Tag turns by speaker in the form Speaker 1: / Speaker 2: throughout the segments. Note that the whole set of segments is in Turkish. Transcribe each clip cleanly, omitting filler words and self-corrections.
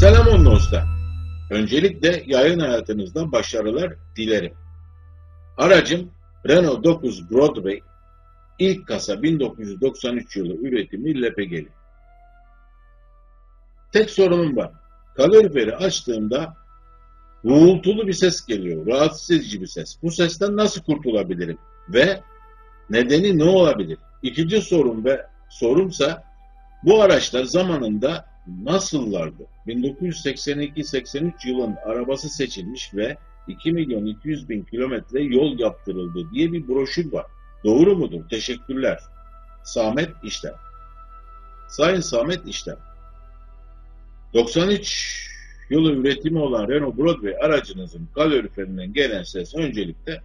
Speaker 1: Selam Onlu Usta. Öncelikle yayın hayatınızda başarılar dilerim. Aracım Renault 9 Broadway, ilk kasa 1993 yılı üretimi LPG'li. Tek sorunum var. Kaloriferi açtığımda uğultulu bir ses geliyor, rahatsız edici bir ses. Bu sesten nasıl kurtulabilirim? Ve nedeni ne olabilir? İkinci sorumsa bu araçlar zamanında nasıllardı? 1982-83 yılın arabası seçilmiş ve 2.200.000 kilometre yol yaptırıldı diye bir broşür var. Doğru mudur? Teşekkürler. Samet İşlem. Sayın Samet İşlem, 93 yılı üretimi olan Renault Broadway aracınızın kaloriferinden gelen ses öncelikle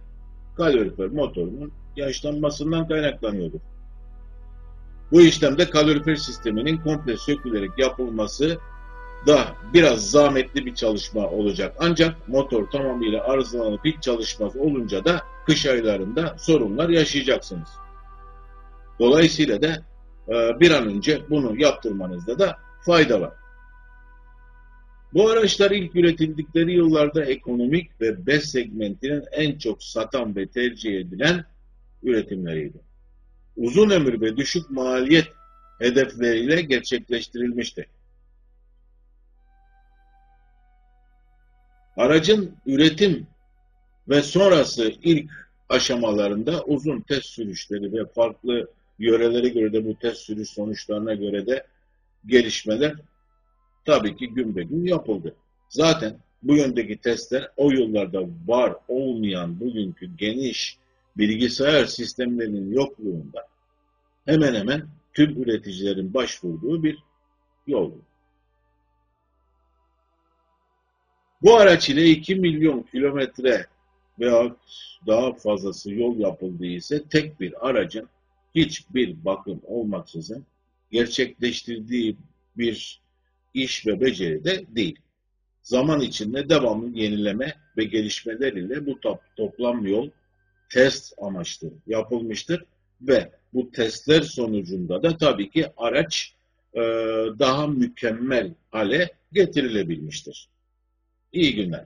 Speaker 1: kalorifer motorunun yaşlanmasından kaynaklanıyordur. Bu işlemde kalorifer sisteminin komple sökülerek yapılması da biraz zahmetli bir çalışma olacak. Ancak motor tamamıyla arızalanıp hiç çalışmaz olunca da kış aylarında sorunlar yaşayacaksınız. Dolayısıyla da bir an önce bunu yaptırmanızda da fayda var. Bu araçlar ilk üretildikleri yıllarda ekonomik ve B segmentinin en çok satan ve tercih edilen üretimleriydi. Uzun ömür ve düşük maliyet hedefleriyle gerçekleştirilmişti. Aracın üretim ve sonrası ilk aşamalarında uzun test sürüşleri ve farklı yörelere göre de bu test sürüş sonuçlarına göre de gelişmeler tabii ki gün be gün yapıldı. Zaten bu yöndeki testler o yıllarda var olmayan bugünkü geniş bilgisayar sistemlerinin yokluğunda hemen hemen tüm üreticilerin başvurduğu bir yol. Bu araç ile 2 milyon kilometre veya daha fazlası yol yapıldığı ise tek bir aracın hiçbir bakım olmaksızın gerçekleştirdiği bir iş ve beceri de değil. Zaman içinde devamlı yenileme ve gelişmeler ile bu toplam yol test amaçlı yapılmıştır ve bu testler sonucunda da tabii ki araç daha mükemmel hale getirilebilmiştir. İyi günler.